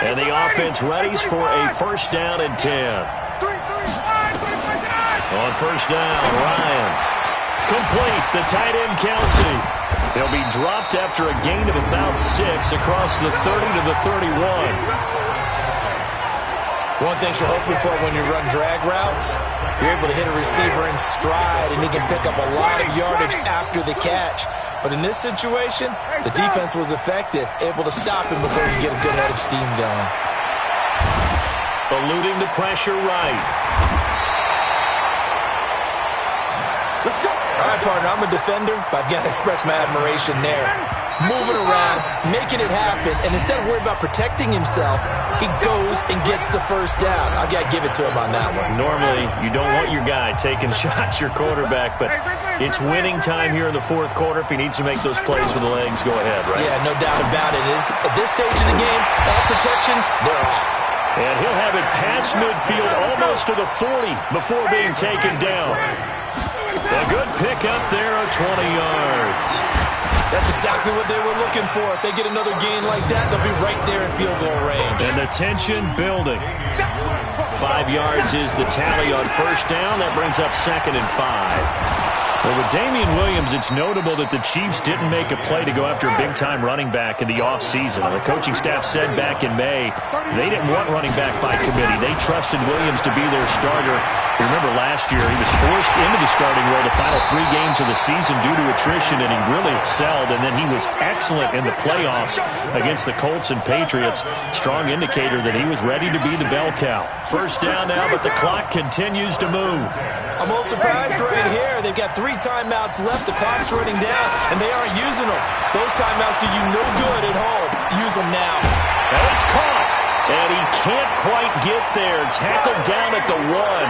And the offense readies for a first down and 10. On first down, Ryan. Complete. The tight end, Kelsey. He'll be dropped after a gain of about 6 across the 30 to the 31. One thing you're hoping for when you run drag routes, you're able to hit a receiver in stride, and he can pick up a lot of yardage after the catch. But in this situation, the defense was effective, able to stop him before he get a good head of steam going. Eluding the pressure right. All right, partner, I'm a defender, but I've got to express my admiration there. Moving around, making it happen, and instead of worrying about protecting himself, he goes and gets the first down. I've got to give it to him on that one. Normally, you don't want your guy taking shots, your quarterback, but it's winning time here in the fourth quarter. If he needs to make those plays with the legs, go ahead, right? Yeah, no doubt about it. At this stage of the game, all protections, they're off. And he'll have it past midfield almost to the 40 before being taken down. A good pick up there of 20 yards. That's exactly what they were looking for. If they get another gain like that, they'll be right there in field goal range. And the tension building. 5 yards is the tally on first down. That brings up 2nd and 5. Well, with Damian Williams, it's notable that the Chiefs didn't make a play to go after a big-time running back in the offseason. The coaching staff said back in May they didn't want running back by committee. They trusted Williams to be their starter. You remember last year he was forced into the starting role the final 3 games of the season due to attrition, and he really excelled. And then he was excellent in the playoffs against the Colts and Patriots. Strong indicator that he was ready to be the bell cow. First down now, but the clock continues to move. I'm a little surprised right here. They've got 3 timeouts left. The clock's running down, and they aren't using them. Those timeouts do you no good at home. Use them now. And it's caught. And he can't quite get there. Tackled down at the 1.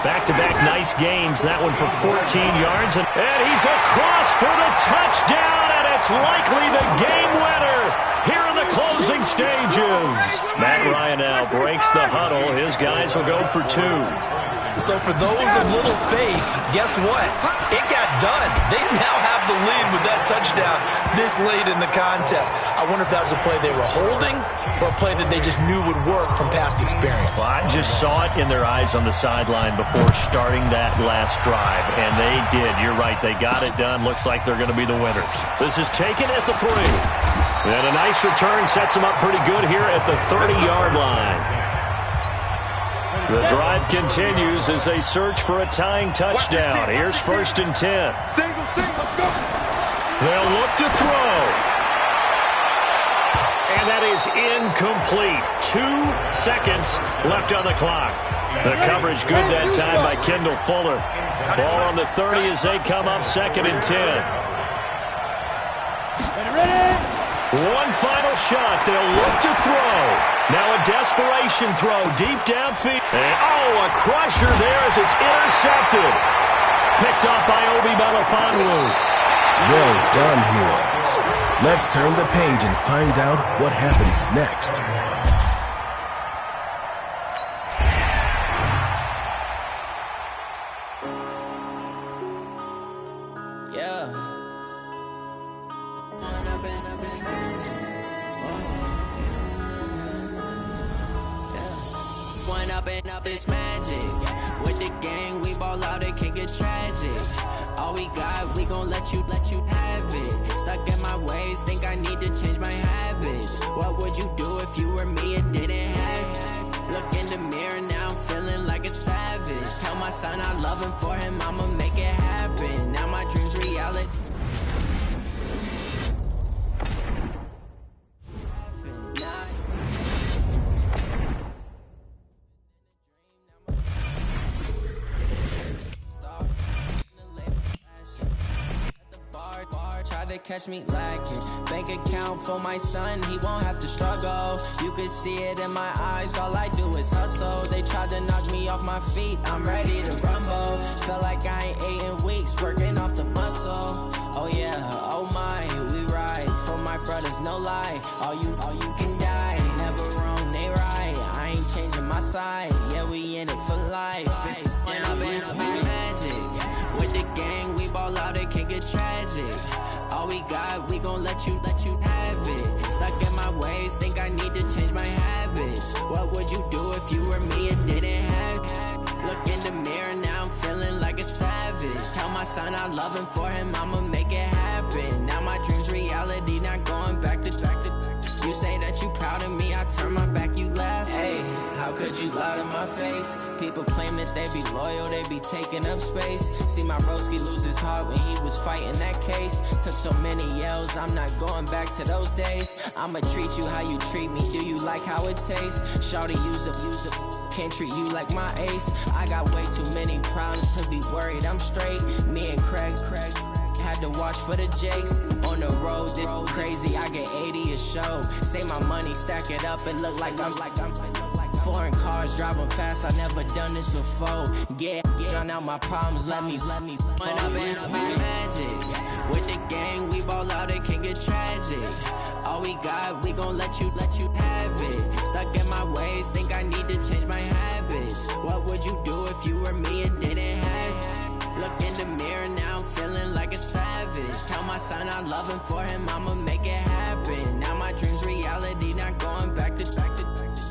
Back-to-back nice gains. That one for 14 yards. And he's across for the touchdown, and it's likely the game winner here in the closing stages. Matt Ryan now breaks the huddle. His guys will go for 2. So for those of little faith, guess what? It got done. They now have the lead with that touchdown this late in the contest. I wonder if that was a play they were holding or a play that they just knew would work from past experience. Well, I just saw it in their eyes on the sideline before starting that last drive, and they did. You're right. They got it done. Looks like they're going to be the winners. This is taken at the 3. And a nice return sets them up pretty good here at the 30-yard line. The drive continues as they search for a tying touchdown. Here's 1st and 10. They'll look to throw. And that is incomplete. 2 seconds left on the clock. The coverage good that time by Kendall Fuller. Ball on the 30 as they come up 2nd and 10. One final shot. They'll look to throw. Now a desperation throw deep downfield. And, a crusher there as it's intercepted. Picked off by Obi Melifonwu. Well done, heroes. Let's turn the page and find out what happens next. This magic with the gang, we ball out, it can get tragic. All we got, we gon' let you have it. Stuck in my ways, think I need to change my habits. What would you do if you were me and didn't have it? Look in the mirror, now I'm feeling like a savage. Tell my son I love him, for him I'ma make it happen. Now my dreams reality. Catch me lacking. Bank account for my son, he won't have to struggle. You can see it in my eyes, all I do is hustle. They tried to knock me off my feet, I'm ready to rumble. Feel like I ain't ate in weeks, working off the muscle. Oh yeah, oh my, we ride for my brothers, no lie. All you can die, never wrong, they right. I ain't changing my side, yeah, we in it for life. When I've been magic, with the gang, we ball out, it can get tragic. All we got, we gon' let you have it. Stuck in my ways, think I need to change my habits. What would you do if you were me and didn't have? Look in the mirror, now I'm feeling like a savage. Tell my son I love him, for him I'ma make it happen. Now my dream's reality, not going back to. You say that you proud of me, I turn my back, you laugh. Hey, how could you lie to my face? People claim that they be loyal, they be taking up space. See my broski lose his heart when he was fighting that case. Took so many yells, I'm not going back to those days. I'ma treat you how you treat me, do you like how it tastes? Shawty, use up, can't treat you like my ace. I got way too many problems to be worried, I'm straight. Me and Craig had to watch for the Jakes. On the road, this crazy, I get 80 a show. Say my money, stack it up, it look like I'm foreign cars, driving fast, I never done this before. Get drown out my problems, let me When up and magic. With the gang, we ball out, it can get tragic. All we got, we gon' let you have it. Stuck in my ways, think I need to change my habits. What would you do if you were me and didn't have? Look in the mirror, now I'm feeling like a savage. Tell my son I love him, for him I'ma make it happen. Now my dream's reality, not going back to.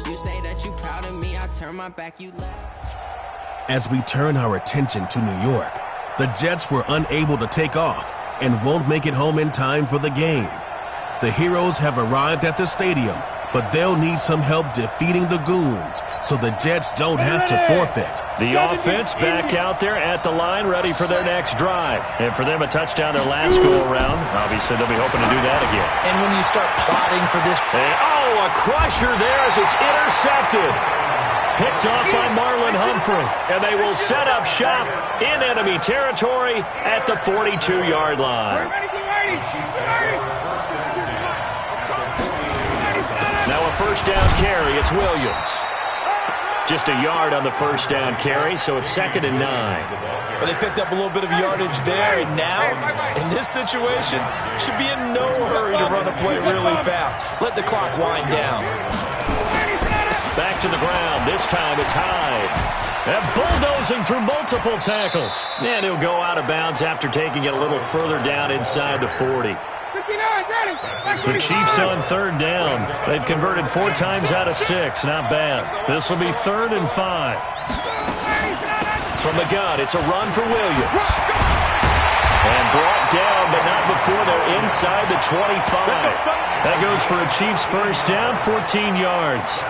You say that you proud of me, I turn my back, you laugh. As we turn our attention to New York, the Jets were unable to take off and won't make it home in time for the game. The Heroes have arrived at the stadium, but they'll need some help defeating the Goons so the Jets don't have to forfeit. The offense back out there at the line, ready for their next drive. And for them, a touchdown their last go-around. Obviously, they'll be hoping to do that again. And when you start plotting for this... a crusher there as it's intercepted. Picked off by Marlon Humphrey. And they will set up shop in enemy territory at the 42-yard line. Now a first down carry. It's Williams. Just a yard on the first down carry, so it's 2nd and 9. Well, they picked up a little bit of yardage there, and now, in this situation, should be in no hurry to run a play really fast. Let the clock wind down. Back to the ground. This time it's Hyde. And bulldozing through multiple tackles. And he'll go out of bounds after taking it a little further down inside the 40. The Chiefs on 3rd down. They've converted 4 times out of 6. Not bad. This will be 3rd and 5. From the gun, it's a run for Williams. And brought down, but not before they're inside the 25. That goes for a Chiefs first down, 14 yards.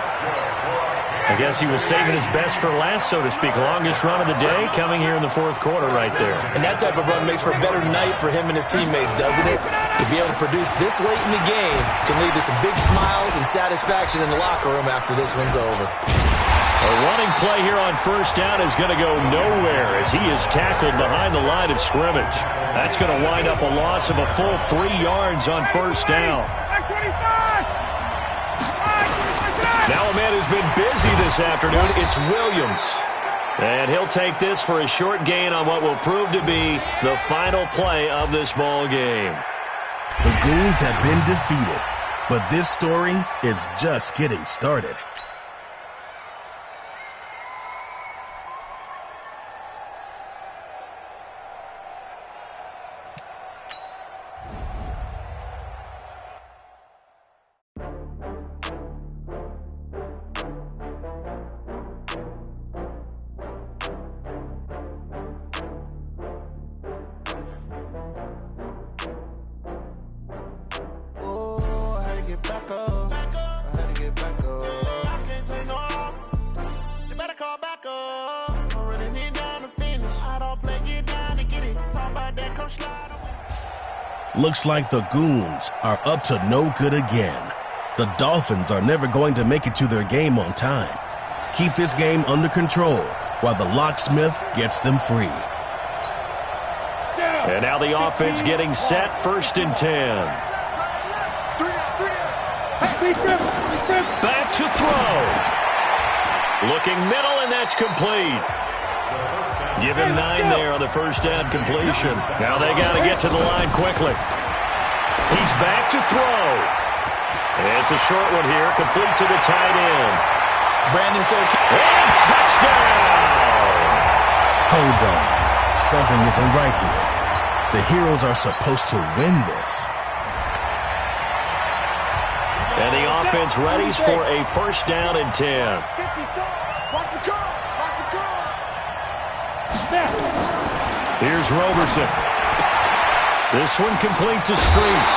I guess he was saving his best for last, so to speak. Longest run of the day coming here in the 4th quarter right there. And that type of run makes for a better night for him and his teammates, doesn't it? To be able to produce this late in the game can lead to some big smiles and satisfaction in the locker room after this one's over. A running play here on first down is going to go nowhere as he is tackled behind the line of scrimmage. That's going to wind up a loss of a full 3 yards on first down. Now a man who's been busy this afternoon, it's Williams. And he'll take this for a short gain on what will prove to be the final play of this ball game. The Goons have been defeated, but this story is just getting started. Looks like the Goons are up to no good again. The Dolphins are never going to make it to their game on time. Keep this game under control while the locksmith gets them free. And now the offense getting set, 1st and 10. Back to throw. Looking middle, and that's complete. Give him 9 there on the first down completion. Now they got to get to the line quickly. He's back to throw. And it's a short one here, complete to the tight end. Brandon's okay. And touchdown! Hold on. Something isn't right here. The Heroes are supposed to win this. offense readies for a first down and 10. Here's Roberson. This one complete to Streets.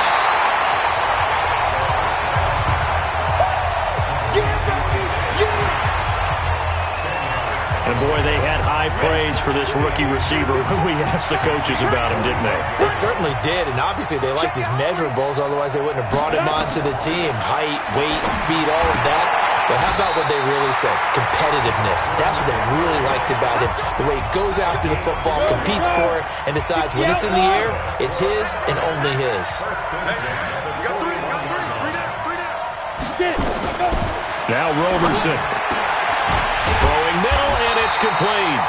And, boy, they had high praise for this rookie receiver when we asked the coaches about him, didn't they? They certainly did, and obviously they liked his measurables. Otherwise, they wouldn't have brought him onto the team. Height, weight, speed, all of that. But how about what they really said? Competitiveness. That's what they really liked about him. The way he goes after the football, competes for it, and decides when it's in the air, it's his and only his. Now Roberson. Throwing middle, and it's complete.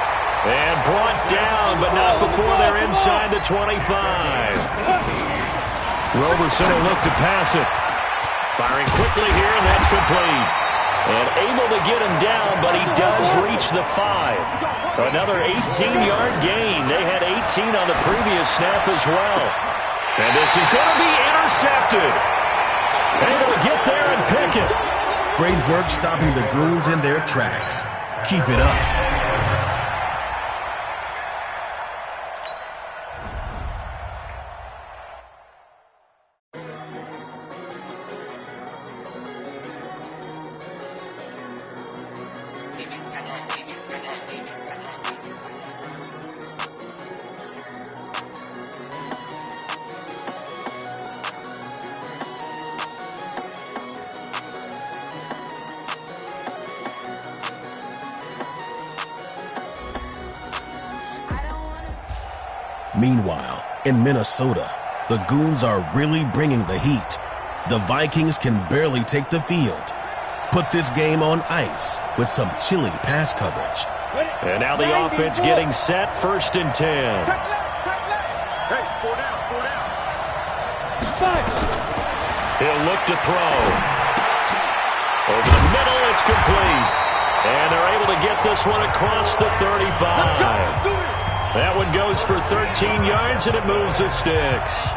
And brought down, but not before they're inside the 25. Roberson will look to pass it. Firing quickly here, and that's complete. And able to get him down, but he does reach the 5. Another 18-yard gain. They had 18 on the previous snap as well. And this is going to be intercepted. Able to get there and pick it. Great work stopping the Goons in their tracks. Keep it up. Meanwhile, in Minnesota, the Goons are really bringing the heat. The Vikings can barely take the field. Put this game on ice with some chilly pass coverage. And now the offense getting set, 1st and 10. Hey, 4 down. He'll look to throw. Over the middle, it's complete. And they're able to get this one across the 35. That one goes for 13 yards, and it moves the sticks.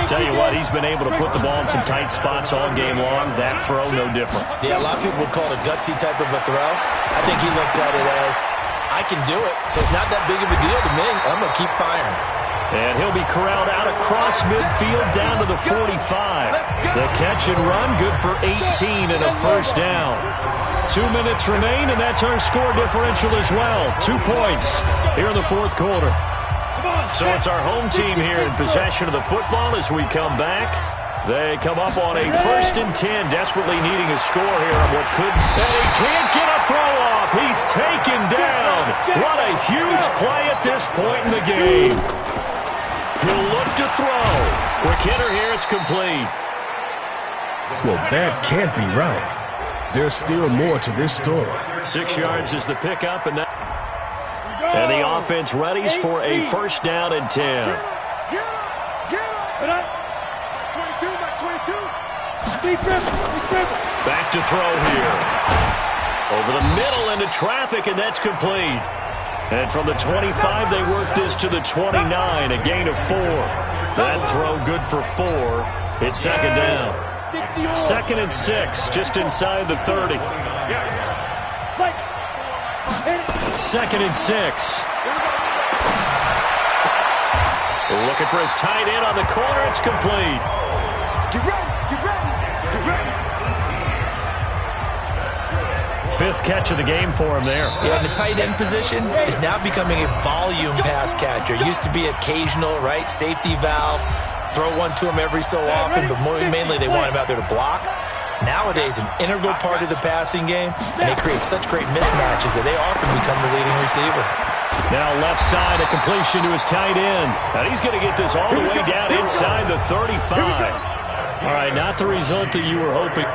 Tell you what, he's been able to put the ball in some tight spots all game long. That throw, no different. Yeah, a lot of people would call it a gutsy type of a throw. I think he looks at it as, I can do it, so it's not that big of a deal to me. I'm going to keep firing. And he'll be corralled out across midfield down to the 45. The catch and run, good for 18 and a first down. 2 minutes remain, and that's our score differential as well. 2 points here in the 4th quarter. So it's our home team here in possession of the football as we come back. They come up on a 1st and 10, desperately needing a score here on what could. And he can't get a throw off. He's taken down. What a huge play at this point in the game. He'll look to throw. Quick hitter here, it's complete. Well, that can't be right. There's still more to this story. 6 yards is the pickup, and the offense readies for a 1st down and 10. Get up. 22. Back to throw here. Over the middle into traffic, and that's complete. And from the 25, they work this to the 29, a gain of 4. That throw good for 4. It's 2nd down. 2nd and 6, just inside the 30. 2nd and 6. Looking for his tight end on the corner. It's complete. Get ready. 5th catch of the game for him there. Yeah, and the tight end position is now becoming a volume pass catcher. Used to be occasional, right? Safety valve. Throw one to him every so often, but mainly they want him out there to block. Nowadays, an integral part of the passing game, and they create such great mismatches that they often become the leading receiver. Now left side, a completion to his tight end. And he's going to get this all the way down inside the 35. All right, not the result that you were hoping.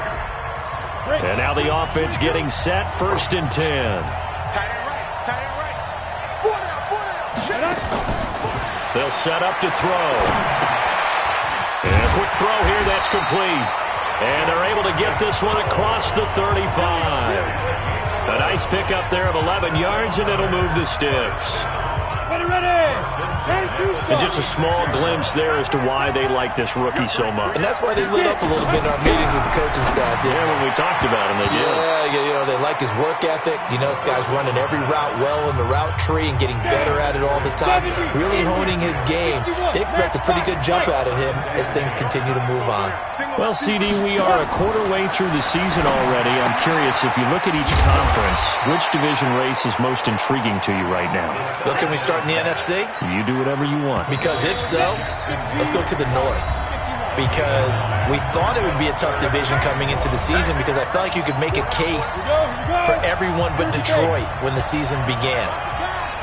And now the offense getting set, 1st and 10. Tight end right. 4 down. They'll set up to throw. And a quick throw here, that's complete. And they're able to get this one across the 35. A nice pickup there of 11 yards, and it'll move the sticks. And just a small glimpse there as to why they like this rookie so much. And that's why they lit up a little bit in our meetings with the coaching staff. Yeah, when we talked about him, they did. Yeah, they like his work ethic. This guy's running every route well in the route tree and getting better at it all the time, really honing his game. They expect a pretty good jump out of him as things continue to move on. Well, CD, we are a quarter way through the season already. I'm curious, if you look at each conference, which division race is most intriguing to you right now? Well, can we start in the NFC? You do whatever you want. Because if so, let's go to the North. Because we thought it would be a tough division coming into the season because I felt like you could make a case for everyone but Detroit when the season began.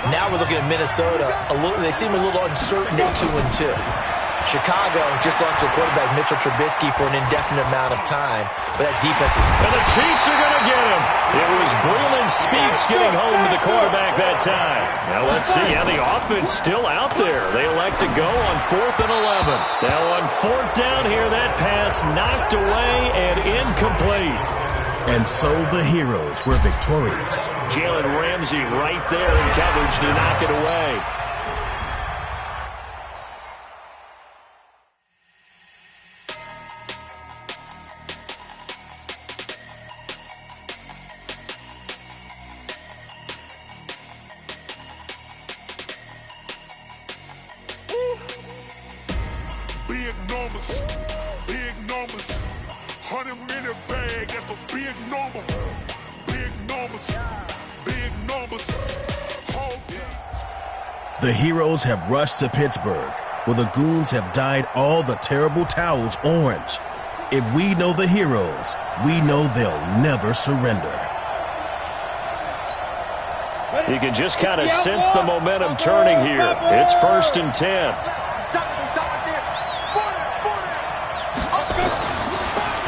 Now we're looking at Minnesota. They seem a little uncertain at 2-2. Chicago just lost their quarterback, Mitchell Trubisky, for an indefinite amount of time. But that defense is... And the Chiefs are going to get him. It was Breland Speaks getting home to the quarterback that time. Now let's see how the offense still out there. They elect to go on 4th and 11. Now on 4th down here, that pass knocked away and incomplete. And so the Heroes were victorious. Jalen Ramsey right there in coverage to knock it away. Big numbers, 100-minute bag, that's a big number. Big numbers, whole game. The Heroes have rushed to Pittsburgh, where the Goons have dyed all the terrible towels orange. If we know the Heroes, we know they'll never surrender. You can just kind of sense the momentum turning here. It's 1st and 10.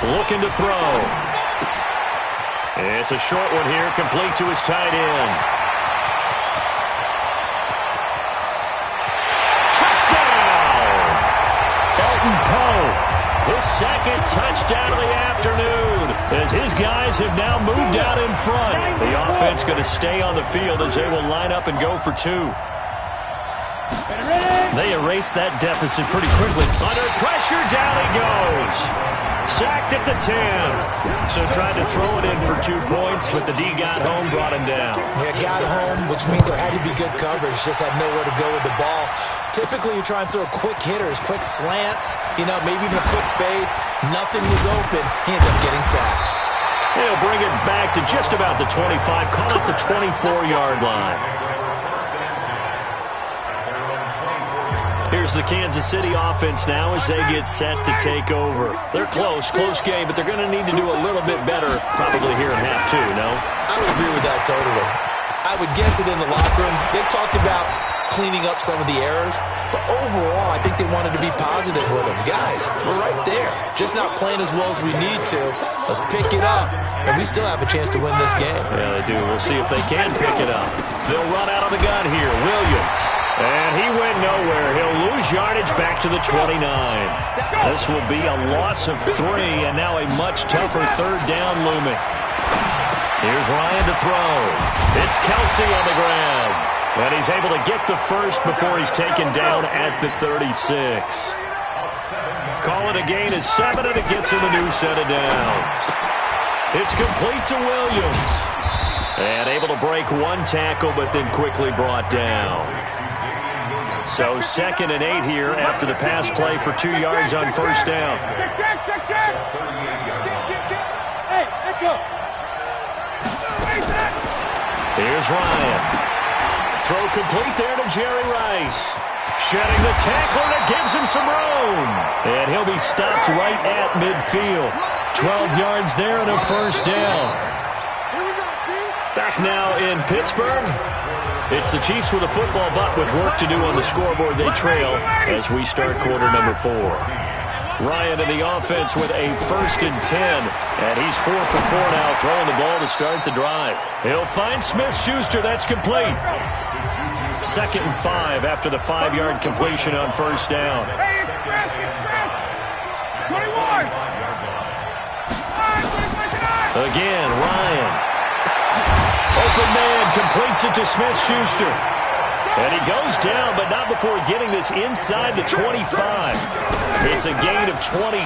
Looking to throw. It's a short one here, complete to his tight end. Touchdown! Elton Poe, his second touchdown of the afternoon, as his guys have now moved out in front. The offense going to stay on the field as they will line up and go for 2. They erase that deficit pretty quickly. Under pressure, down he goes. Sacked at the 10. So tried to throw it in for 2 points, but the D got home, brought him down. Yeah, got home, which means there had to be good coverage. Just had nowhere to go with the ball. Typically, you try and throw quick hitters, quick slants, maybe even a quick fade. Nothing was open. He ends up getting sacked. He'll bring it back to just about the 25, call it the 24-yard line. Here's the Kansas City offense now as they get set to take over. They're close game, but they're going to need to do a little bit better probably here in half 2, no? I would agree with that totally. I would guess it in the locker room. They talked about cleaning up some of the errors, but overall, I think they wanted to be positive with them. Guys, we're right there. Just not playing as well as we need to. Let's pick it up, and we still have a chance to win this game. Yeah, they do. We'll see if they can pick it up. They'll run out of the gun here. Williams. And he went nowhere. He'll lose yardage back to the 29. This will be a loss of 3, and now a much tougher 3rd down looming. Here's Ryan to throw. It's Kelsey on the ground. And he's able to get the first before he's taken down at the 36. Call it a gain of 7, and it gets him a new set of downs. It's complete to Williams. And able to break 1 tackle, but then quickly brought down. So 2nd and 8 here after the pass play for 2 yards on 1st down. Here's Ryan. Throw complete there to Jerry Rice. Shedding the tackler that gives him some room. And he'll be stopped right at midfield. 12 yards there and a 1st down. Back now in Pittsburgh. It's the Chiefs with a football, but with work to do on the scoreboard. They trail as we start quarter number 4. Ryan in the offense with a 1st and 10. And he's 4 for 4 now, throwing the ball to start the drive. He'll find Smith-Schuster. That's complete. 2nd and 5 after the 5-yard completion on 1st down. Again, Ryan. Open man completes it to Smith-Schuster. And he goes down, but not before getting this inside the 25. It's a gain of 22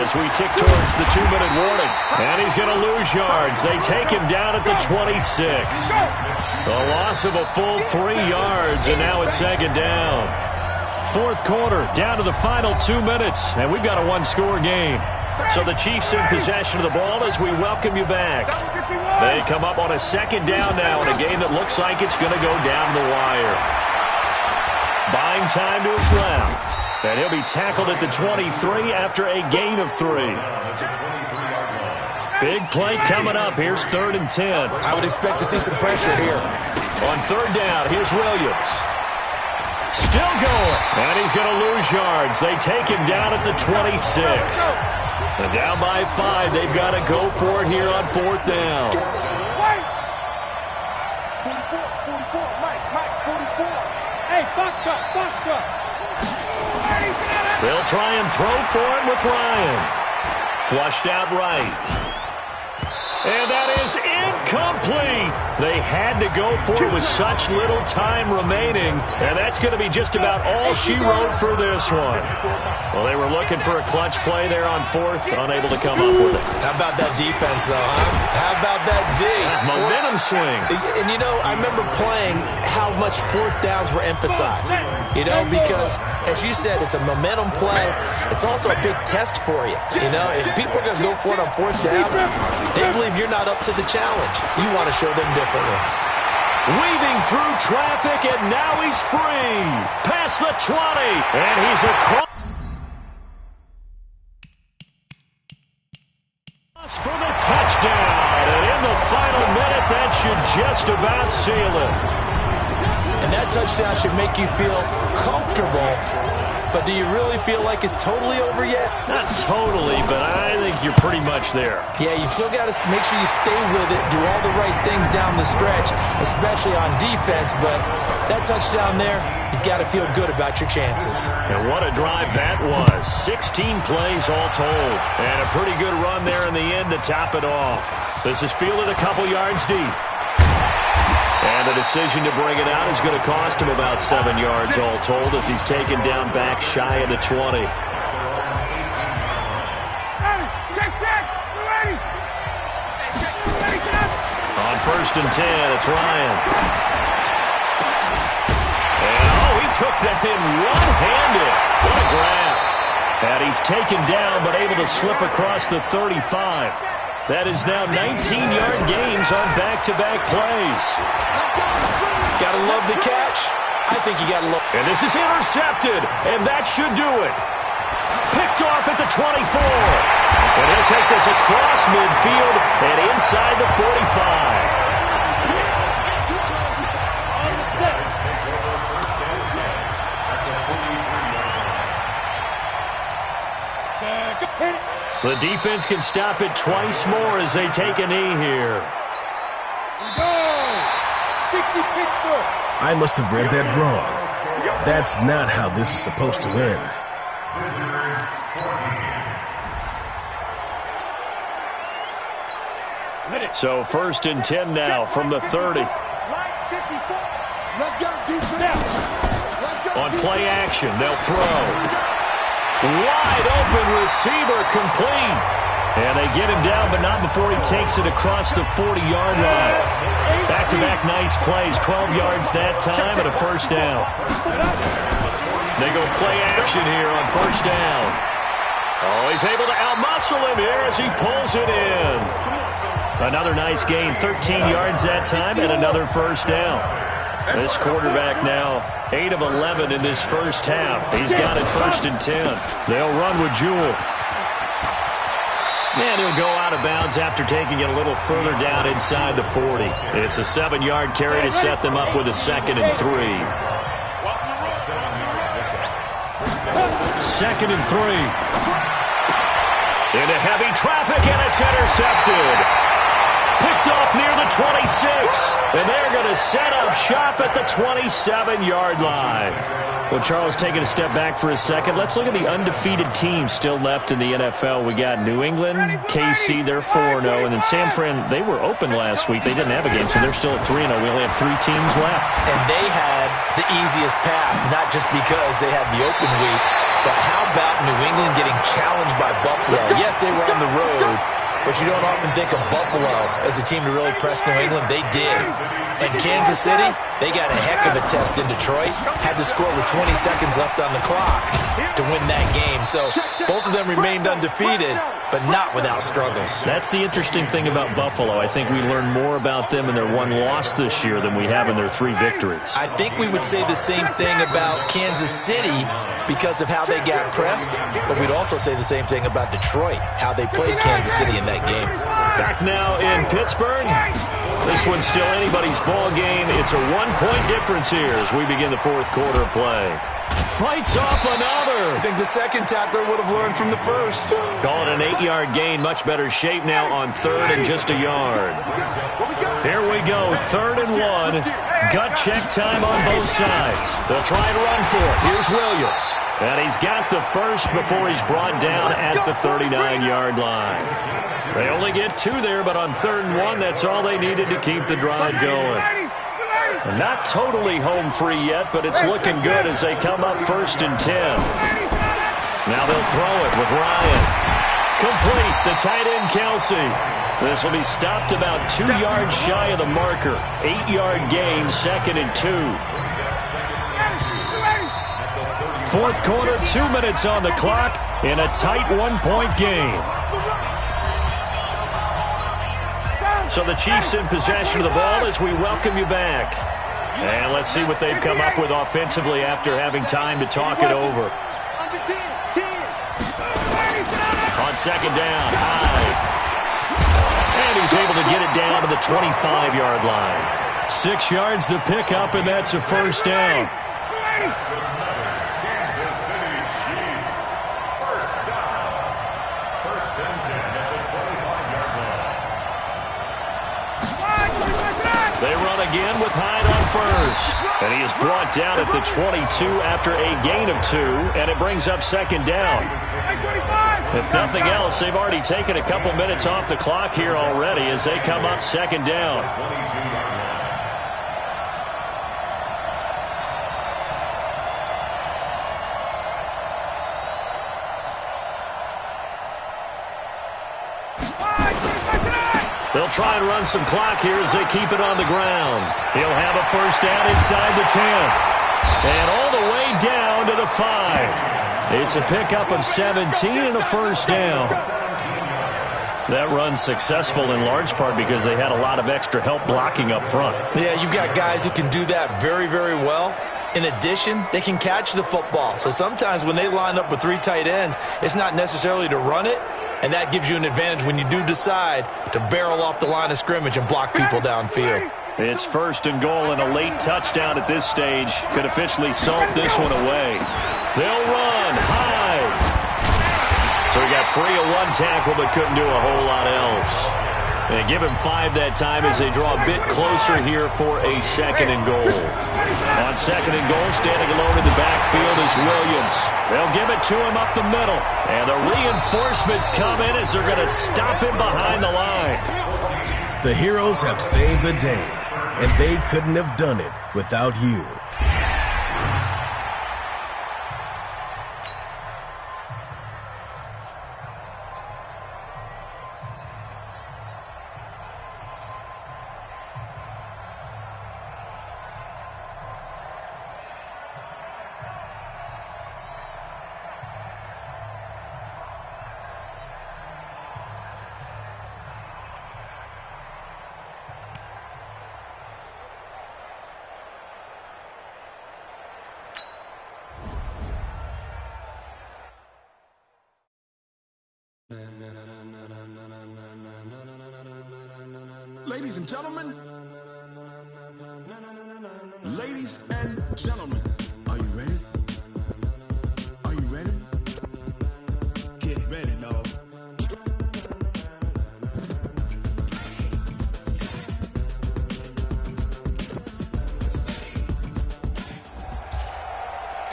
as we tick towards the 2-minute warning. And he's going to lose yards. They take him down at the 26. A loss of a full 3 yards, and now it's second down. Fourth quarter, down to the final 2 minutes, and we've got a one-score game. So the Chiefs in possession of the ball as we welcome you back. They come up on a second down now in a game that looks like it's going to go down the wire. Buying time to his left. And he'll be tackled at the 23 after a gain of 3. Big play coming up. Here's 3rd and 10. I would expect to see some pressure here. On 3rd down, here's Williams. Still going. And he's going to lose yards. They take him down at the 26. And down by 5. They've got to go for it here on 4th down. 44, Mike, 44. Hey, Foxtrot. They'll try and throw for it with Ryan. Flushed out right. And that is incomplete. They had to go for it with such little time remaining. And that's going to be just about all she wrote for this one. Well, they were looking for a clutch play there on 4th, unable to come up with it. How about that defense, though, huh? How about that D? Momentum swing. And, you know, I remember playing how much 4th downs were emphasized. You know, because, as you said, it's a momentum play. It's also a big test for you. You know, if people are going to go for it on 4th down, they believe you're not up to the challenge. You want to show them differently. Weaving through traffic, and now he's free. Past the 20, and he's across for the touchdown. And in the final minute, that should just about seal it. And that touchdown should make you feel comfortable. But do you really feel like it's totally over yet? Not totally, but I think you're pretty much there. Yeah, you've still got to make sure you stay with it, do all the right things down the stretch, especially on defense. But that touchdown there, you've got to feel good about your chances. And what a drive that was. 16 plays all told. And a pretty good run there in the end to top it off. This is fielded a couple yards deep. And the decision to bring it out is going to cost him about 7 yards all told as he's taken down back shy of the 20. On 1st and 10, it's Ryan. And, he took that in one-handed. What a grab. And he's taken down but able to slip across the 35. That is now 19-yard gains on back-to-back plays. Gotta love the catch. I think you gotta love. And this is intercepted, and that should do it. Picked off at the 24. And he'll take this across midfield and inside the 45. The defense can stop it twice more as they take a knee here. I must have read that wrong. That's not how this is supposed to end. So 1st and 10 now from the 30. On play action, they'll throw. Wide open receiver complete. And they get him down, but not before he takes it across the 40-yard line. Back-to-back nice plays, 12 yards that time and a 1st down. They go play action here on 1st down. Oh, he's able to outmuscle him here as he pulls it in. Another nice gain, 13 yards that time and another 1st down. This quarterback now 8 of 11 in this first half. He's got it 1st and 10. They'll run with Jewell. And he'll go out of bounds after taking it a little further down inside the 40. It's a 7-yard carry to set them up with a 2nd and 3. 2nd and 3. Into heavy traffic, and it's intercepted. Picked off near the 26. And they're going to set up shop at the 27-yard line. Well, Charles, taking a step back for a second, let's look at the undefeated teams still left in the NFL. We got New England, KC, they're 4-0, and then San Fran, they were open last week. They didn't have a game, so they're still at 3-0. We only have 3 teams left. And they had the easiest path, not just because they had the open week, but how about New England getting challenged by Buffalo? Yes, they were on the road, but you don't often think of Buffalo as a team to really press New England. They did. And Kansas City, they got a heck of a test in Detroit. Had to score with 20 seconds left on the clock to win that game. So both of them remained undefeated, but not without struggles. That's the interesting thing about Buffalo. I think we learned more about them in their one loss this year than we have in their 3 victories. I think we would say the same thing about Kansas City because of how they got pressed, but we'd also say the same thing about Detroit, how they played Kansas City in that game. Back now in Pittsburgh. This one's still anybody's ball game. It's a 1-point difference here as we begin the 4th quarter of play. Fights off another. I think the second tackler would have learned from the first. Call it an 8-yard gain. Much better shape now on 3rd and just a yard. Here we go. 3rd and 1. Gut check time on both sides. They'll try and run for it. Here's Williams. And he's got the first before he's brought down at the 39-yard line. They only get 2 there, but on 3rd and 1, that's all they needed to keep the drive going. And not totally home free yet, but it's looking good as they come up 1st and 10. Now they'll throw it with Ryan. Complete, the tight end Kelsey. This will be stopped about 2 yards shy of the marker. 8-yard gain, 2nd and 2. 4th quarter, 2 minutes on the clock in a tight 1-point game. So the Chiefs in possession of the ball as we welcome you back. And let's see what they've come up with offensively after having time to talk it over. On 2nd down, Hyde. And he's able to get it down to the 25-yard line. 6 yards the pickup, and that's a 1st down. They run again with Hyde on 1st. And he is brought down at the 22 after a gain of 2, and it brings up 2nd down. If nothing else, they've already taken a couple minutes off the clock here already as they come up 2nd down. They'll try and run some clock here as they keep it on the ground. He'll have a 1st down inside the 10. And all the way down to the 5. It's a pickup of 17 and a 1st down. That run's successful in large part because they had a lot of extra help blocking up front. Yeah, you've got guys who can do that very, very well. In addition, they can catch the football. So sometimes when they line up with 3 tight ends, it's not necessarily to run it. And that gives you an advantage when you do decide to barrel off the line of scrimmage and block people downfield. It's 1st and goal, and a late touchdown at this stage could officially salt this one away. They'll run high. So he got free of 1 tackle but couldn't do a whole lot else. They give him 5 that time as they draw a bit closer here for a 2nd and goal. On 2nd and goal, standing alone in the backfield is Williams. They'll give it to him up the middle. And the reinforcements come in as they're going to stop him behind the line. The Heroes have saved the day, and they couldn't have done it without you. Ladies and gentlemen, are you ready? Are you ready? Get ready, dog.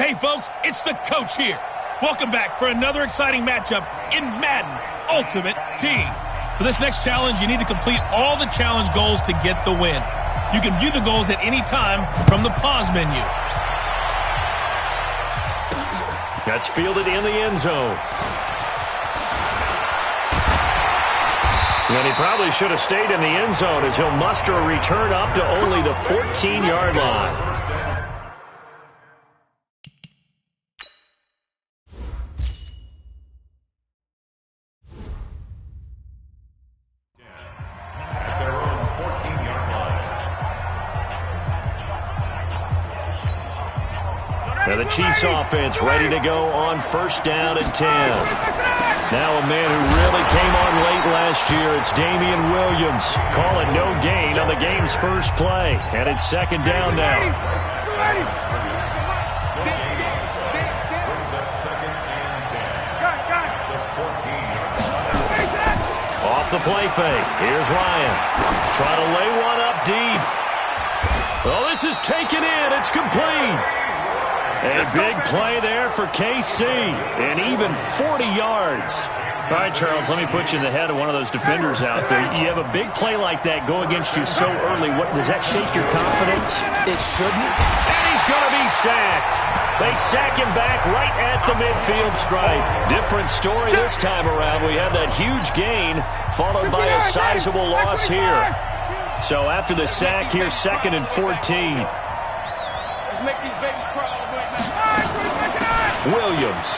Hey, folks, it's the coach here. Welcome back for another exciting matchup in Madden Ultimate Team. For this next challenge, you need to complete all the challenge goals to get the win. You can view the goals at any time from the pause menu. That's fielded in the end zone. And he probably should have stayed in the end zone as he'll muster a return up to only the 14-yard line. Now the Chiefs offense ready to go on first down and 10. Now a man who really came on late last year, it's Damian Williams. Call it no gain on the game's first play. And it's second down now. Off the play fake. Here's Ryan. Trying to lay one up deep. Well, this is taken in. It's complete. A big play there for KC, and even 40 yards. All right, Charles, let me put you in the head of one of those defenders out there. You have a big play like that go against you so early. What, does that shake your confidence? It shouldn't. And he's going to be sacked. They sack him back right at the midfield stripe. Different story this time around. We have that huge gain followed by a sizable loss here. So after the sack, here's second and 14. Let's make these babies cry. Williams.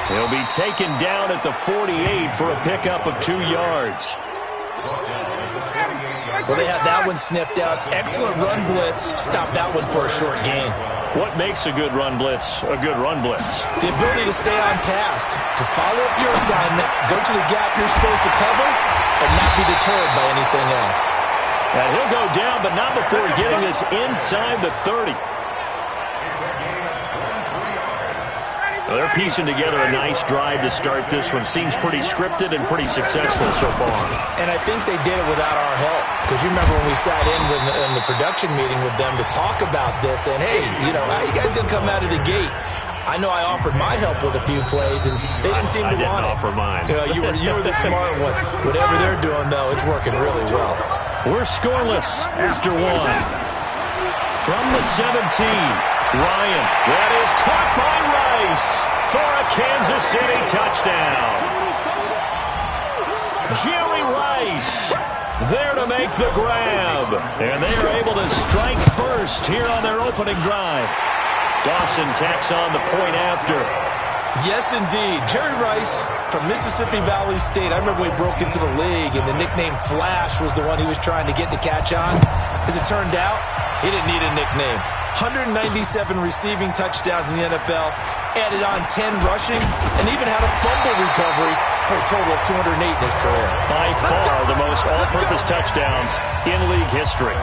He'll be taken down at the 48 for a pickup of 2 yards. Well, they had that one sniffed out. Excellent run blitz. Stop that one for a short gain. What makes a good run blitz a good run blitz? The ability to stay on task, to follow up your assignment, go to the gap you're supposed to cover, and not be deterred by anything else. And he'll go down, but not before getting this inside the 30. Well, they're piecing together a nice drive to start this one. Seems pretty scripted and pretty successful so far. And I think they did it without our help. Because you remember when we sat in the production meeting with them to talk about this, and hey, you know, how you guys gonna come out of the gate? I know I offered my help with a few plays, and they didn't seem to want it. I didn't offer mine. You were the smart one. Whatever they're doing, though, it's working really well. We're scoreless after one. From the 17, Ryan. That is caught by Rice for a Kansas City touchdown. Jerry Rice there to make the grab. And they are able to strike first here on their opening drive. Dawson tacks on the point after. Yes, indeed. Jerry Rice from Mississippi Valley State. I remember when he broke into the league, and the nickname Flash was the one he was trying to get the catch on. As it turned out, he didn't need a nickname. 197 receiving touchdowns in the NFL, added on 10 rushing, and even had a fumble recovery for a total of 208 in his career. By far the most all-purpose touchdowns in league history.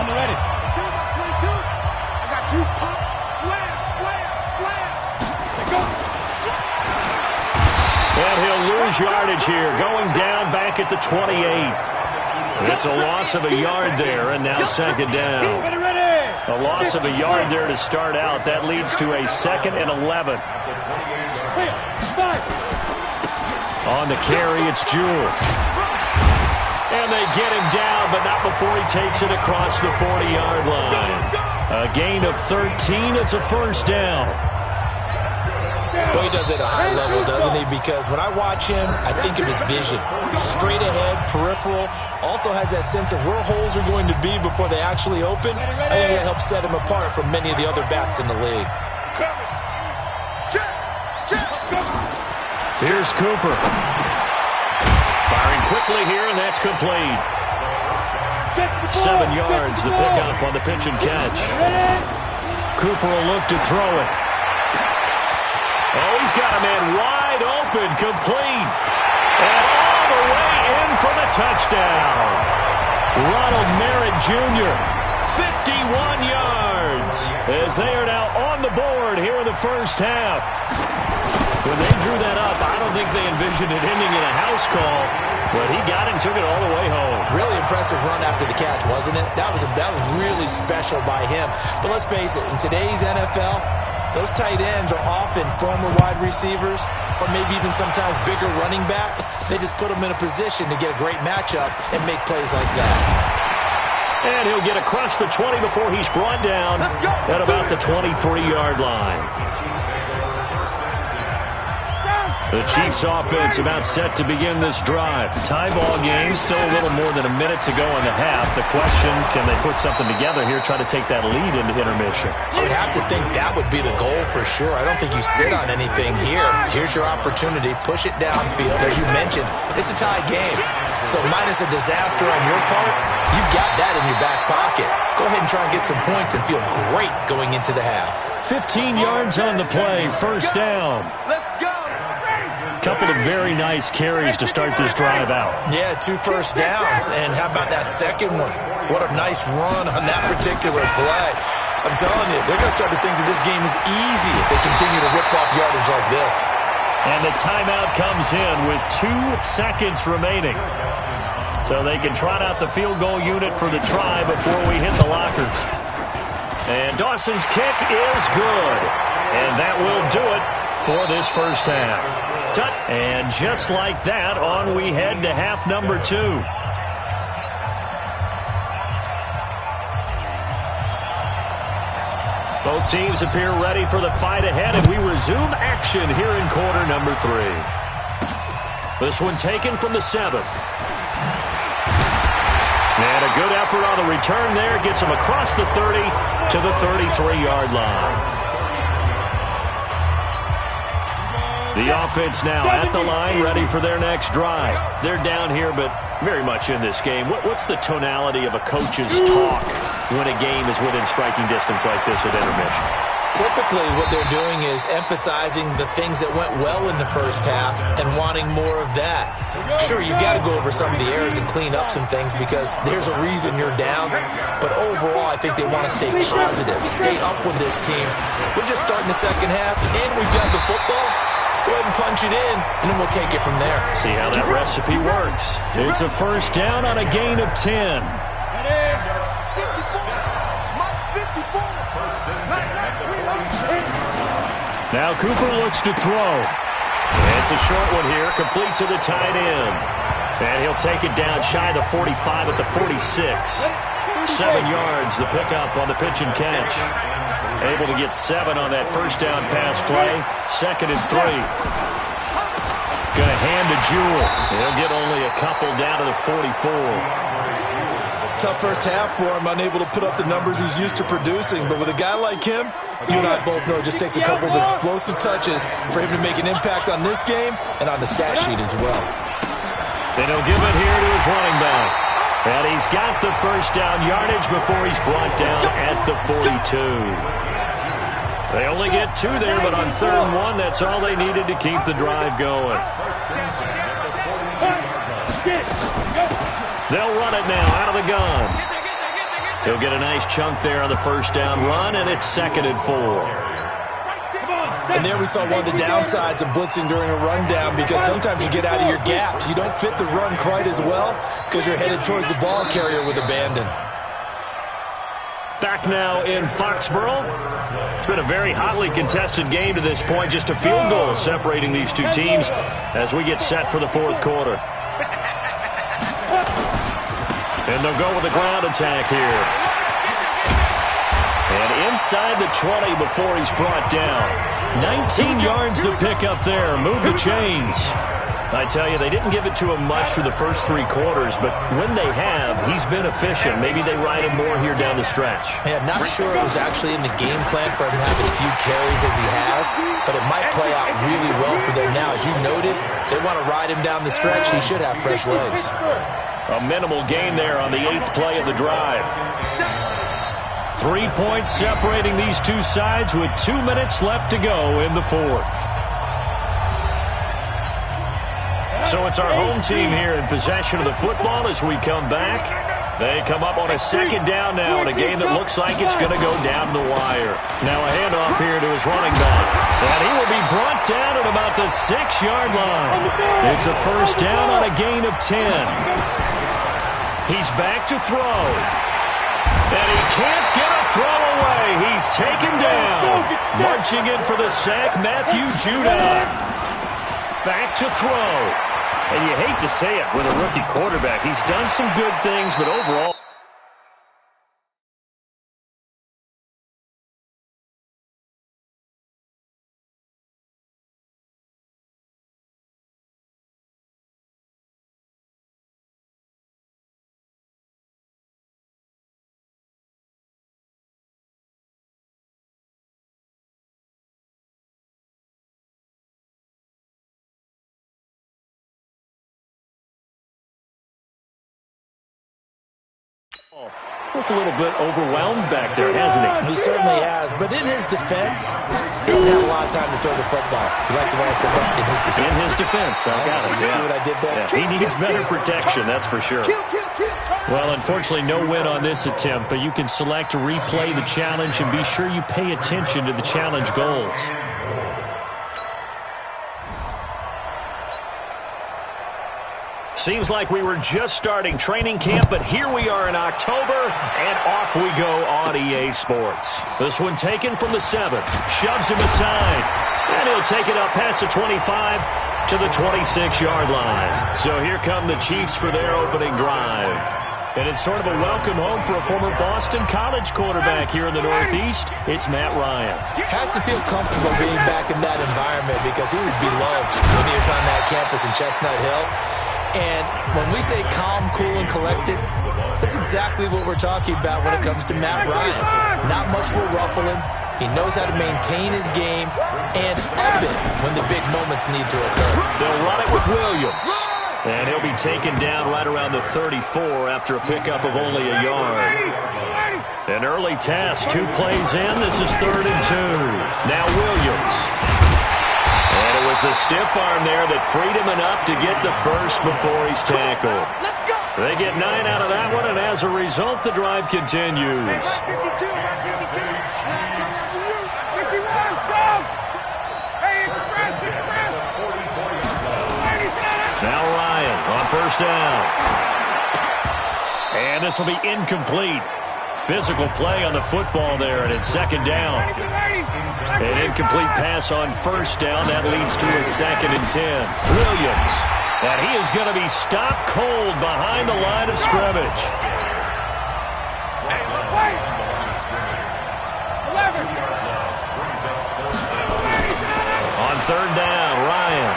I'm ready. 22. I got you. Pop, slam, slam, slam. Go. And he'll lose yardage here, going down back at the 28. It's a loss of a yard there, and now second down. A loss of a yard there to start out. That leads to a 2nd and 11. On the carry, it's Jewell. And they get him down, but not before he takes it across the 40-yard line. A gain of 13. It's a first down. But he does it at a high level, doesn't he? Because when I watch him, I think of his vision. Straight ahead, peripheral. Also has that sense of where holes are going to be before they actually open. I think that helps set him apart from many of the other backs in the league. Here's Cooper. Firing quickly here, and that's complete. 7 yards, the pickup on the pitch and catch. Cooper will look to throw it. Oh, he's got a man wide open, complete. And all the way in for the touchdown. Ronald Merritt Jr., 51 yards, as they are now on the board here in the first half. When they drew that up, I don't think they envisioned it ending in a house call. But he got it and took it all the way home. Really impressive run after the catch, wasn't it? That was really special by him. But let's face it, in today's NFL, those tight ends are often former wide receivers or maybe even sometimes bigger running backs. They just put them in a position to get a great matchup and make plays like that. And he'll get across the 20 before he's brought down at about the 23-yard line. The Chiefs offense about set to begin this drive. Tie ball game, still a little more than a minute to go in the half. The question, can they put something together here, try to take that lead into intermission? I would have to think that would be the goal for sure. I don't think you sit on anything here. Here's your opportunity. Push it downfield. As you mentioned, it's a tie game. So minus a disaster on your part, you've got that in your back pocket. Go ahead and try and get some points and feel great going into the half. 15 yards on the play, first down. Let's go. Couple of very nice carries to start this drive out. Yeah, 2 first downs. And how about that second one? What a nice run on that particular play. I'm telling you, they're going to start to think that this game is easy if they continue to rip off yardage like this. And the timeout comes in with 2 seconds remaining. So they can trot out the field goal unit for the try before we hit the lockers. And Dawson's kick is good. And that will do it for this first half. And just like that, on we head to half number 2. Both teams appear ready for the fight ahead, and we resume action here in quarter number 3. This one taken from the 7. And a good effort on the return there. Gets him across the 30 to the 33-yard line. The offense now at the line, ready for their next drive. They're down here, but very much in this game. What's the tonality of a coach's talk when a game is within striking distance like this at intermission? Typically, what they're doing is emphasizing the things that went well in the first half and wanting more of that. Sure, you've got to go over some of the errors and clean up some things because there's a reason you're down. But overall, I think they want to stay positive, stay up with this team. We're just starting the second half, and we've got the football. Let's go ahead and punch it in, and then we'll take it from there. See how that recipe works. It's a first down on a gain of 10. Now Cooper looks to throw. It's a short one here, complete to the tight end. And he'll take it down shy of the 45 at the 46. 7 yards, the pickup on the pitch and catch. Able to get 7 on that first down pass play. 2nd and 3. Gonna hand to Jewell. He'll get only a couple down to the 44. Tough first half for him, unable to put up the numbers he's used to producing. But with a guy like him, you and I both know it just takes a couple of explosive touches for him to make an impact on this game and on the stat sheet as well. Then he'll give it here to his running back. And he's got the first down yardage before he's brought down at the 42. They only get 2 there, but on 3rd and 1, that's all they needed to keep the drive going. They'll run it now out of the gun. He'll get a nice chunk there on the first down run, and it's 2nd and 4. And there we saw one of the downsides of blitzing during a rundown because sometimes you get out of your gaps. You don't fit the run quite as well because you're headed towards the ball carrier with abandon. Back now in Foxborough. It's been a very hotly contested game to this point. Just a field goal separating these two teams as we get set for the 4th quarter. And they'll go with the ground attack here. And inside the 20 before he's brought down. 19 yards the pick up there. Move the chains. I tell you, they didn't give it to him much through the first 3 quarters, but when they have, he's been efficient. Maybe they ride him more here down the stretch. Yeah, not sure it was actually in the game plan for him to have as few carries as he has, but it might play out really well for them now. As you noted, they want to ride him down the stretch. He should have fresh legs. A minimal gain there on the 8th play of the drive. 3 points separating these two sides with 2 minutes left to go in the 4th. So it's our home team here in possession of the football as we come back. They come up on a second down now in a game that looks like it's going to go down to the wire. Now a handoff here to his running back. And he will be brought down at about the 6-yard line. It's a first down on a gain of 10. He's back to throw. And he can't get a throw away. He's taken down. Marching in for the sack, Matthew Judah. Back to throw. And you hate to say it with a rookie quarterback. He's done some good things, but overall... Looked a little bit overwhelmed back there, hasn't he? He certainly has, but in his defense, he didn't have a lot of time to throw the football. You like the way I said that? In his defense. In his defense, I got it. See what I did there? Yeah. He needs better protection, that's for sure. Well, unfortunately, no win on this attempt, but you can select to replay the challenge and be sure you pay attention to the challenge goals. Seems like we were just starting training camp, but here we are in October, and off we go on EA Sports. This one taken from the 7. Shoves him aside, and he'll take it up past the 25 to the 26-yard line. So here come the Chiefs for their opening drive. And it's sort of a welcome home for a former Boston College quarterback here in the Northeast. It's Matt Ryan. Has to feel comfortable being back in that environment because he was beloved when he was on that campus in Chestnut Hill. And when we say calm, cool, and collected, that's exactly what we're talking about when it comes to Matt Ryan. Not much will ruffle him. He knows how to maintain his game and up it when the big moments need to occur. They'll run it with Williams. And he'll be taken down right around the 34 after a pickup of only a yard. An early task, 2 plays in. This is 3rd and 2. Now Williams. And it was a stiff arm there that freed him enough to get the first before he's tackled. They get 9 out of that one, and as a result, the drive continues. Now Ryan on first down. And this will be incomplete. Physical play on the football there, and it's 2nd down. An incomplete pass on first down. That leads to a 2nd and 10. Williams. And he is going to be stopped cold behind the line of scrimmage. On 3rd down, Ryan.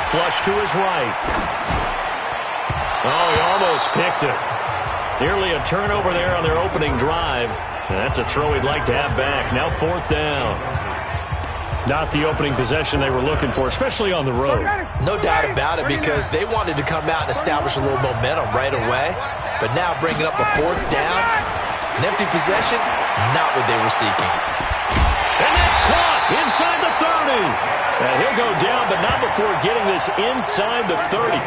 Flush to his right. Oh, he almost picked it. Nearly a turnover there on their opening drive. And that's a throw he'd like to have back. Now 4th down. Not the opening possession they were looking for, especially on the road. No doubt about it, because they wanted to come out and establish a little momentum right away. But now bringing up a 4th down, an empty possession, not what they were seeking. And that's caught inside the 30. And he'll go down, but not before getting this inside the 30.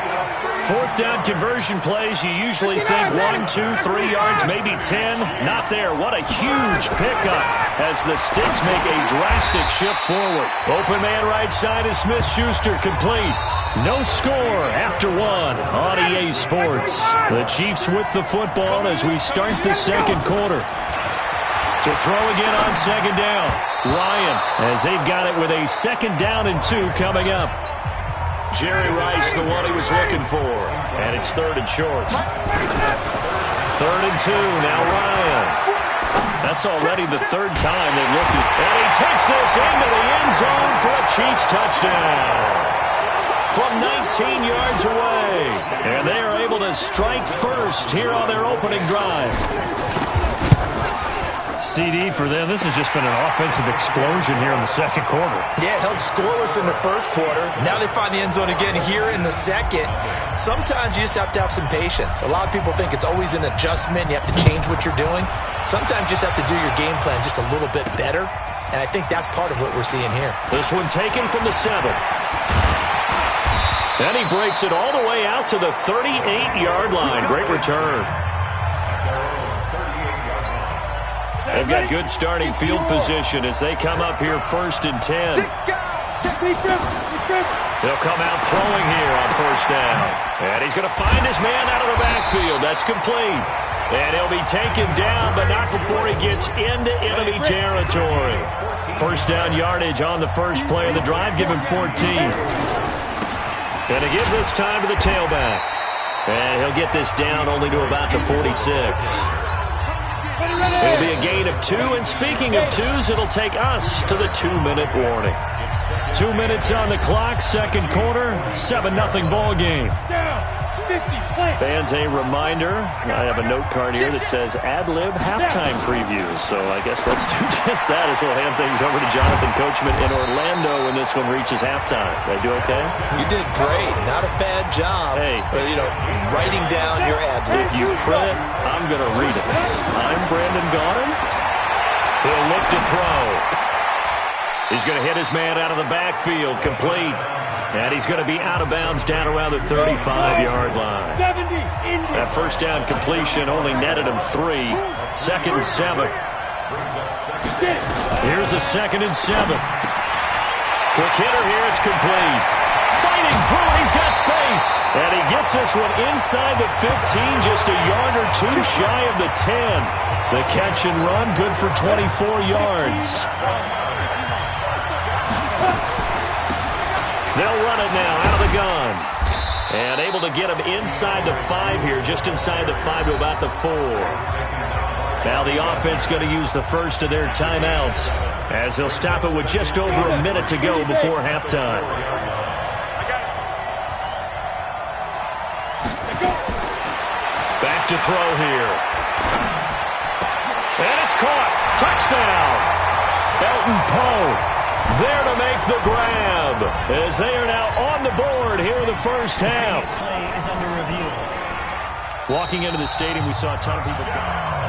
4th down conversion plays, you usually think 1, 2, 3 yards, maybe 10. Not there. What a huge pickup as the Sticks make a drastic shift forward. Open man right side is Smith-Schuster, complete. No score after 1 on EA Sports. The Chiefs with the football as we start the 2nd quarter. To throw again on 2nd down. Ryan, as they've got it with a 2nd down and 2 coming up. Jerry Rice, the one he was looking for. And it's 3rd and short. 3rd and 2, now Ryan. That's already the 3rd time they've looked at. And he takes this into the end zone for a Chiefs touchdown. From 19 yards away. And they are able to strike first here on their opening drive. CD for them. This has just been an offensive explosion here in the 2nd quarter. Yeah, held scoreless in the 1st quarter. Now they find the end zone again here in the 2nd. Sometimes you just have to have some patience. A lot of people think it's always an adjustment. You have to change what you're doing. Sometimes you just have to do your game plan just a little bit better. And I think that's part of what we're seeing here. This one taken from the 7. And he breaks it all the way out to the 38-yard line. Great return. They've got good starting field position as they come up here 1st and 10. They'll come out throwing here on 1st down. And he's going to find his man out of the backfield. That's complete. And he'll be taken down, but not before he gets into enemy territory. 1st down yardage on the first play of the drive. Give him 14. Going to give this time to the tailback. And he'll get this down only to about the 46. It'll be a gain of 2, and speaking of 2s, it'll take us to the 2-minute warning. 2 minutes on the clock, second quarter, 7-0 ball game. Fans, a reminder, I have a note card here that says ad-lib halftime previews, so I guess let's do just that as we'll hand things over to Jonathan Coachman in Orlando when this one reaches halftime. Did I do okay? You did great. Not a bad job. Hey. But, writing down your ad-libs. If you print it, I'm going to read it. I'm Brandon Gaudin. He'll look to throw. He's going to hit his man out of the backfield, complete. And he's going to be out of bounds down around the 35-yard line. That 1st down completion only netted him 3. 2nd and 7. Here's a 2nd and 7. Quick hitter here, it's complete. Fighting through it, he's got space. And he gets this one inside the 15, just a yard or 2 shy of the 10. The catch and run, good for 24 yards. They'll run it now out of the gun. And able to get him inside the 5 here, just inside the 5 to about the 4. Now the offense going to use the first of their timeouts as they'll stop it with just over a minute to go before halftime. Back to throw here. And it's caught. Touchdown. Elton Poe. There to make the grab as they are now on the board here in the first half. Play is under review. Walking into the stadium, we saw a ton of people die.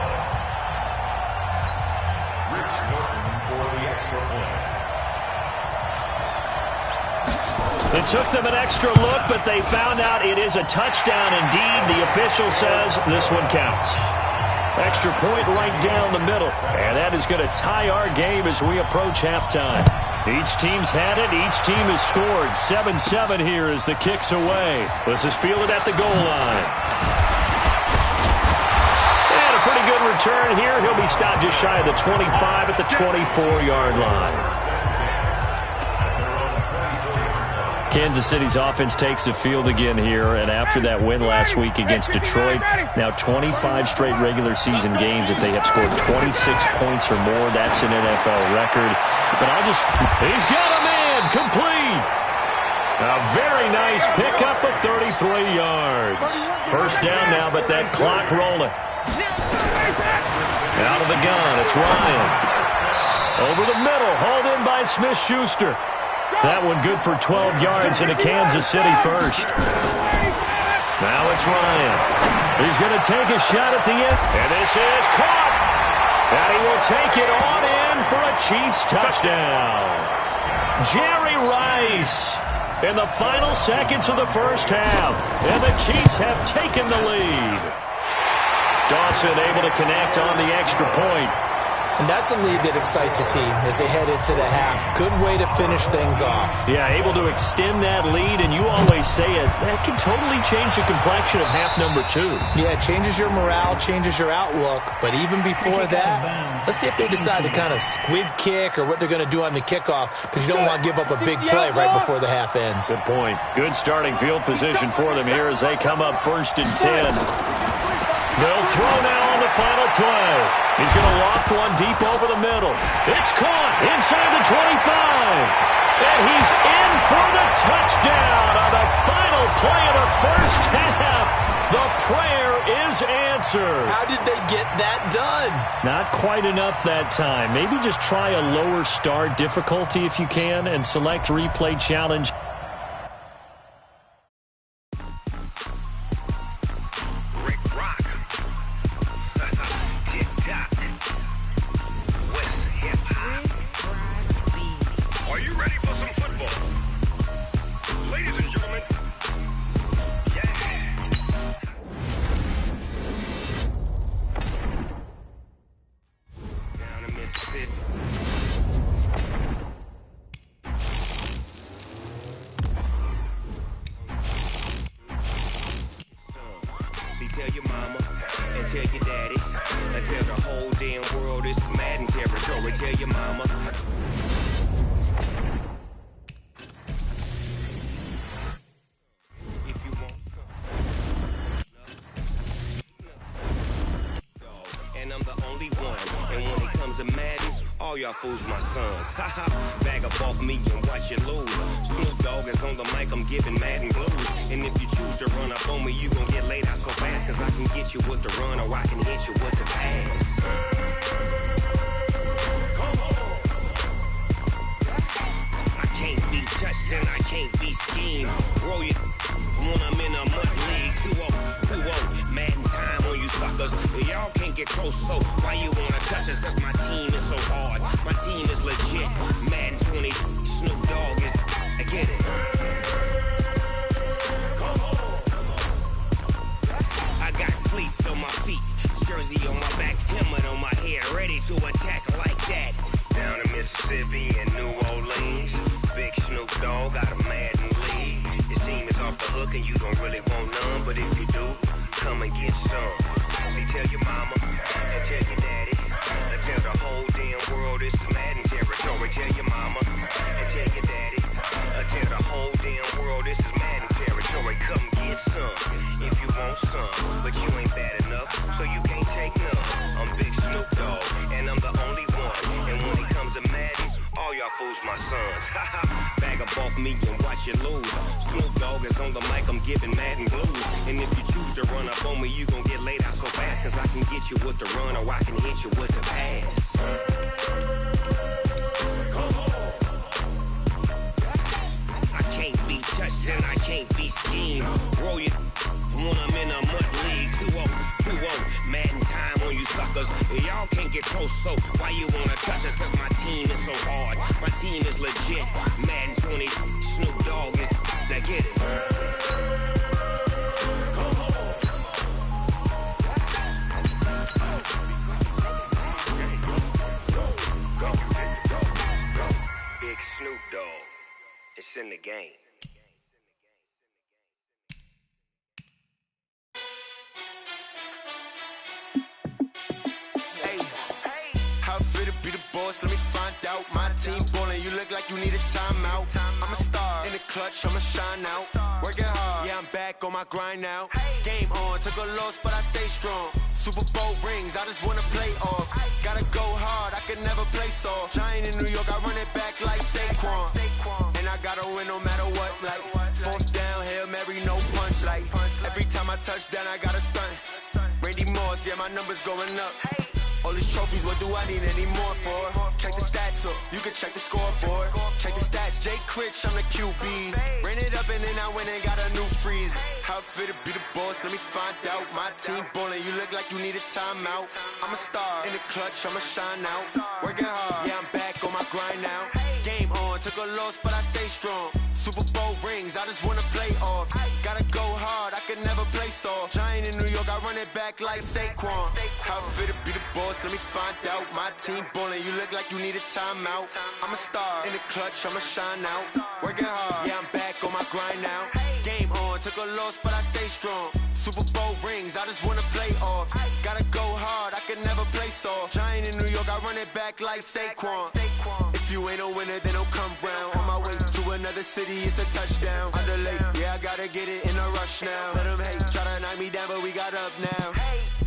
It took them an extra look, but they found out it is a touchdown indeed. The official says this one counts. Extra point right down the middle. And that is going to tie our game as we approach halftime. Each team's had it. Each team has scored. 7-7 here as the kick's away. This is fielded at the goal line. And a pretty good return here. He'll be stopped just shy of the 25 at the 24-yard line. Kansas City's offense takes the field again here, and after that win last week against Detroit, now 25 straight regular season games if they have scored 26 points or more. That's an NFL record. But he's got a man, complete. A very nice pickup of 33 yards. First down now, but that clock rolling. Out of the gun, it's Ryan. Over the middle, hauled in by Smith-Schuster. That one good for 12 yards into Kansas City first. Now it's Ryan. He's going to take a shot at the end. And this is caught. And he will take it on in for a Chiefs touchdown. Jerry Rice in the final seconds of the first half. And the Chiefs have taken the lead. Dawson able to connect on the extra point. And that's a lead that excites a team as they head into the half. Good way to finish things off. Yeah, able to extend that lead, and you always say it, that can totally change the complexion of half number 2. Yeah, it changes your morale, changes your outlook. But even before that, let's see if they decide to kind of squib kick or what they're going to do on the kickoff, because you don't want to give up a big play right before the half ends. Good point. Good starting field position for them here as they come up 1st and 10. They'll throw now on the final play. He's going to loft one deep over the middle. It's caught inside the 25. And he's in for the touchdown on the final play of the first half. The prayer is answered. How did they get that done? Not quite enough that time. Maybe just try a lower start difficulty if you can and select replay challenge. mama. If you want and I'm the only one. And when it comes to Madden, all y'all fools my sons. Haha, bag up off me and watch you lose. Snoop Dogg is on the mic, I'm giving Madden blues. And if you choose to run up on me, you gon' get laid out so fast. Cause I can get you with the run or I can hit you with the pass. I can't be touched and I can't be schemed. Roll you when I'm in a mud league. 2-0, Madden time on you suckers. Y'all can't get close, so why you wanna touch us? Cause my team is so hard, my team is legit. Madden 20, Snoop Dogg is, I get it. I got cleats on my feet, jersey on my back, helmet on my head, ready to attack like that. Down in Mississippi and New Orleans, big Snoop Dogg got a Madden league. Your team is off the hook and you don't really want none, but if you do, come and get some. See, tell your mama and tell your daddy, and tell the whole damn world it's Madden territory. Tell your mama and tell your daddy, and tell the whole damn world this is Madden territory. Come get some if you want some, but you ain't bad enough, so you can't take none. I'm Big Snoop Dogg, and I'm the only one. And when it comes to Madden, all y'all fools my sons. Bag up off me and watch you lose. Snoop Dogg is on the mic, I'm giving Madden blues. And if you choose to run up on me, you gon' get laid out so fast. Cause I can get you with the run or I can hit you with the pass. I can't be touched and I can't be schemed. Roll you when I'm in a mud league. 2-0, Madden time on you suckers. Y'all can't get close, so why you wanna touch us? Cause my team is so hard, my team is legit. Madden 20, Snoop Dogg is, now get it. Big Snoop Dogg, it's in the game. How fit to be the boss? Let me find out. My team ballin', you look like you need a timeout. I'm a star in the clutch, I'ma shine out. Working hard, yeah, I'm back on my grind now. Game on, took a loss, but I stay strong. Super Bowl rings, I just wanna play off. Gotta go hard, I can never play soft. Giant in New York, I run it back like Saquon. And I gotta win no matter what, like fourth down, Hail Mary, no punch. Like every time I touch down, I gotta stunt. Randy Moss, yeah, my numbers going up. All these trophies, what do I need any more for? Check the stats up, you can check the scoreboard. Check the stats, Jay Critch, I'm the QB. Ran it up and then I went and got a new freeze. How fit to be the boss, let me find out. My team ballin', you look like you need a timeout. I'm a star in the clutch, I'ma shine out. Working hard, yeah, I'm back on my grind now. Game on, took a loss, but I stay strong. Super Bowl rings, I just wanna play off. Gotta go hard, I can never play soft. Giant in New York, I run it back like Saquon. How fit to be the boss, let me find out. My team ballin', you look like you need a timeout. I'm a star in the clutch, I'ma shine out. Working hard, yeah, I'm back on my grind now. Game on, took a loss, but I stay strong. Super Bowl rings, I just wanna play off. Gotta go hard, I can never play soft. Giant in New York, I run it back like Saquon. If you ain't a winner, then don't come round. On my way to another city, it's a touchdown. Under late, yeah, I gotta get it in a rush now. Let them hate, try to knock me down, but we got up now.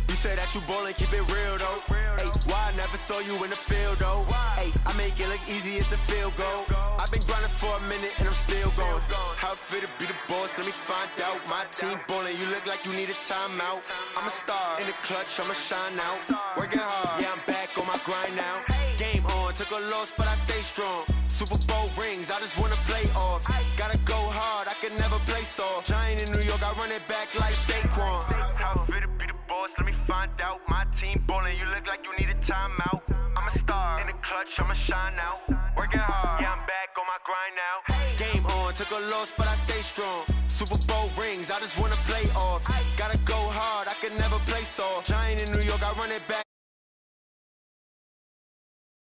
You said that you ballin', keep it real though. Hey, why I never saw you in the field though? Hey, I make it look easy, it's a field goal. I've been grinding for a minute and I'm still going. How fit to be the boss, let me find out. My team ballin', you look like you need a timeout. I'm a star in the clutch, I'ma shine out. Working hard, yeah, I'm back on my grind now. Game on, took a loss, but I stay strong. Super Bowl rings, I just wanna play off. Gotta go hard, I can never play soft. Giant in New York, I run it back like Saquon. How fit to be the boss, let me find out. My team ballin', you look like you need a timeout. I'm a star in the clutch, I'ma shine out. Working hard, yeah, I'm back on my grind now. Game on, took a loss, but I stay strong. Super Bowl rings, I just wanna play off.